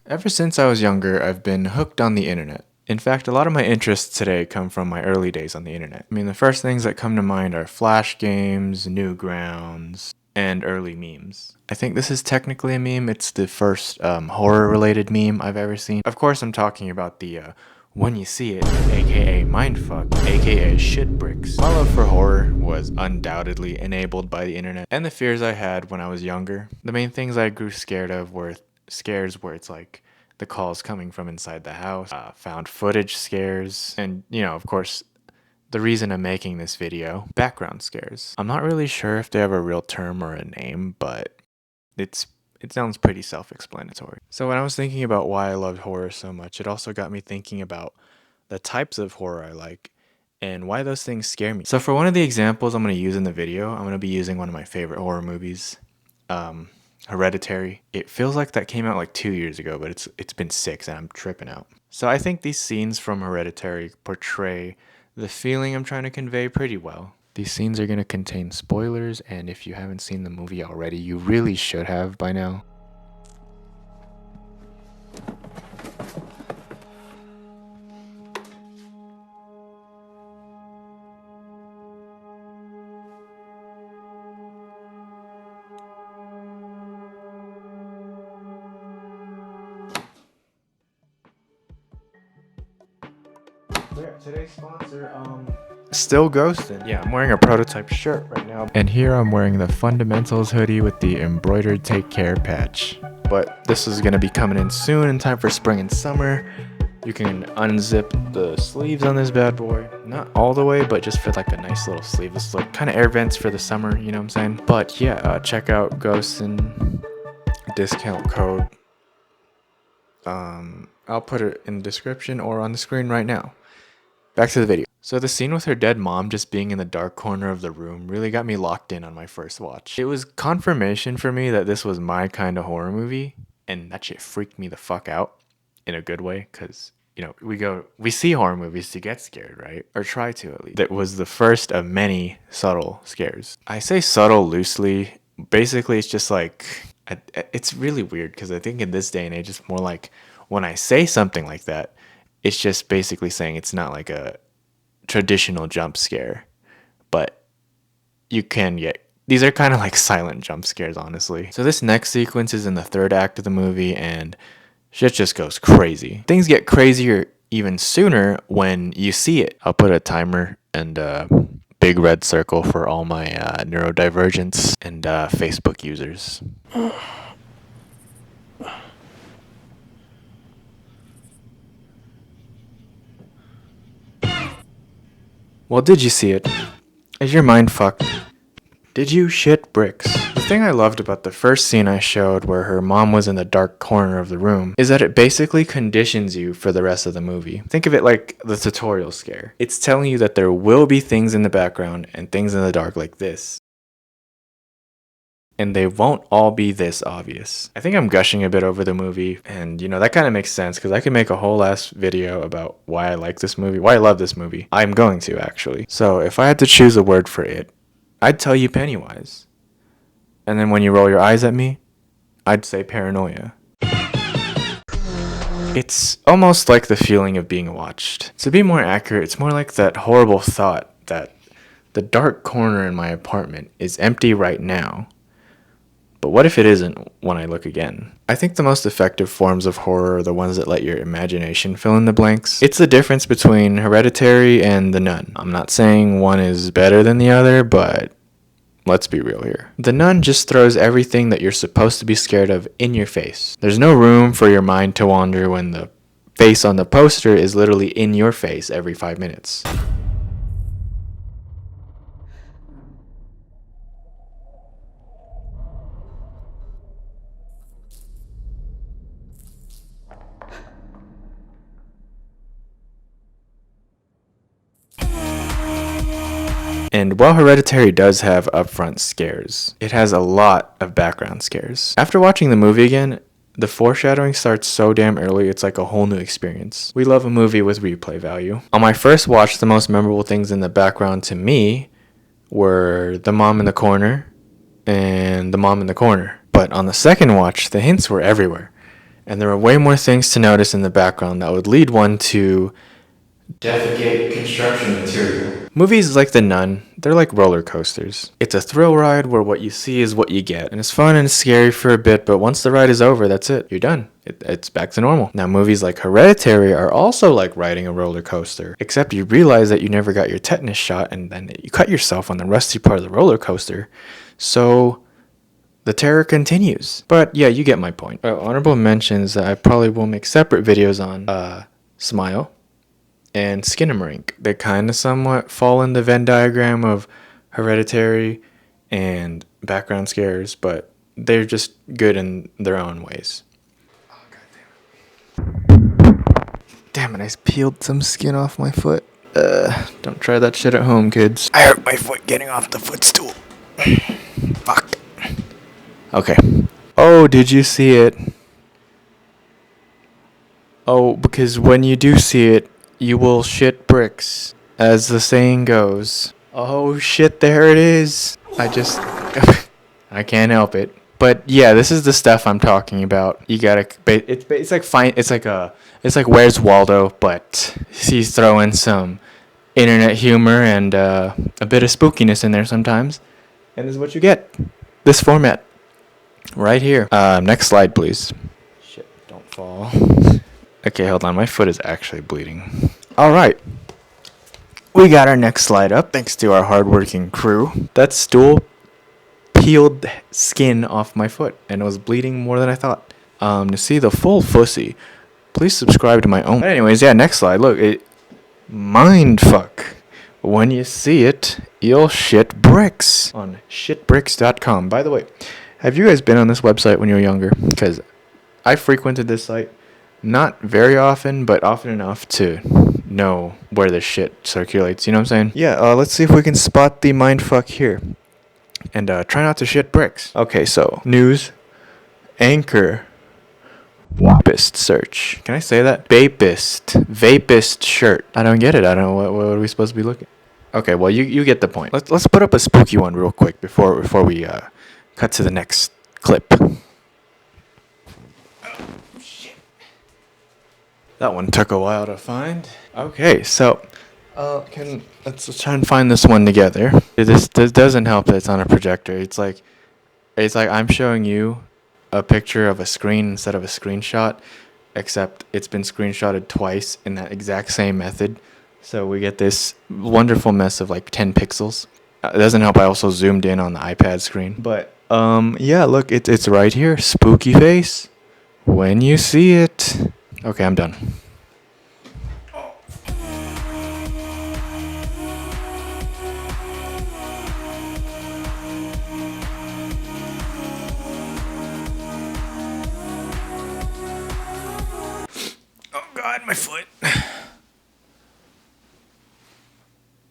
Ever since I was younger, I've been hooked on the internet. In fact, a lot of my interests today come from my early days on the internet. I mean, the first things that come to mind are Flash games, Newgrounds, and early memes. I think this is technically a meme. It's the first horror-related meme I've ever seen. Of course, I'm talking about the when you see it, aka mindfuck, aka shit bricks. My love for horror was undoubtedly enabled by the internet and the fears I had when I was younger. The main things I grew scared of were scares where it's like the calls coming from inside the house, found footage scares, and of course, the reason I'm making this video, background scares. I'm not really sure if they have a real term or a name, but it sounds pretty self-explanatory. So when I was thinking about why I loved horror so much, it also got me thinking about the types of horror I like and why those things scare me. So for one of the examples I'm going to use in the video, I'm going to be using one of my favorite horror movies, Hereditary. It feels like that came out like 2 years ago, but it's been 6 and I'm tripping out. So I think these scenes from Hereditary portray the feeling I'm trying to convey pretty well. These scenes are going to contain spoilers, and if you haven't seen the movie already, you really should have by now. Yeah, today's sponsor, still ghosting. Yeah, I'm wearing a prototype shirt right now. And here I'm wearing the Fundamentals hoodie with the embroidered Take Care patch. But this is gonna be coming in soon in time for spring and summer. You can unzip the sleeves on this bad boy. Not all the way, but just for like a nice little sleeveless look. Kind of air vents for the summer, you know what I'm saying? But yeah, check out Ghostin discount code. I'll put it in the description or on the screen right now. Back to the video. So the scene with her dead mom just being in the dark corner of the room really got me locked in on my first watch. It was confirmation for me that this was my kind of horror movie, and that shit freaked me the fuck out in a good way, because we see horror movies to get scared, right? Or try to, at least. That was the first of many subtle scares. I say subtle loosely. Basically, it's just like, it's really weird, because I think in this day and age, it's more like when I say something like that, it's just basically saying it's not like a traditional jump scare, but you can get, these are kind of like silent jump scares, honestly. So this next sequence is in the third act of the movie, and shit just goes crazy. Things get crazier even sooner when you see it. I'll put a timer and a big red circle for all my neurodivergence and Facebook users. Well, did you see it? Is your mind fucked? Did you shit bricks? The thing I loved about the first scene I showed, where her mom was in the dark corner of the room, is that it basically conditions you for the rest of the movie. Think of it like the tutorial scare. It's telling you that there will be things in the background and things in the dark like this, and they won't all be this obvious. I think I'm gushing a bit over the movie, and that kind of makes sense, because I could make a whole ass video about why I like this movie, why I love this movie. I'm going to, actually. So if I had to choose a word for it, I'd tell you Pennywise. And then when you roll your eyes at me, I'd say paranoia. It's almost like the feeling of being watched. To be more accurate, it's more like that horrible thought that the dark corner in my apartment is empty right now. But what if it isn't when I look again? I think the most effective forms of horror are the ones that let your imagination fill in the blanks. It's the difference between Hereditary and The Nun. I'm not saying one is better than the other, but let's be real here. The Nun just throws everything that you're supposed to be scared of in your face. There's no room for your mind to wander when the face on the poster is literally in your face every 5 minutes. And while Hereditary does have upfront scares, it has a lot of background scares. After watching the movie again, the foreshadowing starts so damn early, it's like a whole new experience. We love a movie with replay value. On my first watch, the most memorable things in the background to me were the mom in the corner and the mom in the corner. But on the second watch, the hints were everywhere. And there are way more things to notice in the background that would lead one to defecate construction material. Movies like The Nun, they're like roller coasters. It's a thrill ride where what you see is what you get. And it's fun and scary for a bit, but once the ride is over, that's it. You're done. It's back to normal. Now, movies like Hereditary are also like riding a roller coaster, except you realize that you never got your tetanus shot and then you cut yourself on the rusty part of the roller coaster. So the terror continues. But yeah, you get my point. Honorable mentions that I probably will make separate videos on Smile and Skinamarink. They kind of somewhat fall in the Venn diagram of Hereditary and background scares, but they're just good in their own ways. Oh, damn it, I peeled some skin off my foot. Don't try that shit at home, kids. I hurt my foot getting off the footstool. Fuck. Okay. Oh, did you see it? Oh, because when you do see it, you will shit bricks, as the saying goes. Oh shit, there it is. I can't help it. But yeah, this is the stuff I'm talking about. You gotta, it's like fine, it's like Where's Waldo, but he's throwing some internet humor and a bit of spookiness in there sometimes. And this is what you get. This format. Right here. Next slide, please. Shit, don't fall. Okay, hold on. My foot is actually bleeding. All right. We got our next slide up, thanks to our hardworking crew. That stool peeled skin off my foot, and it was bleeding more than I thought. To see the full fussy, please subscribe to my own. But anyways, yeah, next slide. Look, mindfuck. When you see it, you'll shit bricks on shitbricks.com. By the way, have you guys been on this website when you were younger? Because I frequented this site not very often, but often enough to know where this shit circulates. You know what I'm saying? Yeah, let's see if we can spot the mindfuck here. And try not to shit bricks. Okay, so news, anchor, Vapist search. Can I say that? Vapist shirt. I don't get it. I don't know what are we supposed to be looking. Okay, well you get the point. Let's put up a spooky one real quick before we cut to the next clip. That one took a while to find. Okay, so let's try and find this one together. This doesn't help that it's on a projector. It's like I'm showing you a picture of a screen instead of a screenshot, except it's been screenshotted twice in that exact same method. So we get this wonderful mess of like 10 pixels. It doesn't help I also zoomed in on the iPad screen. But yeah, look, it's right here. Spooky face. When you see it. Okay, I'm done. Oh God, my foot.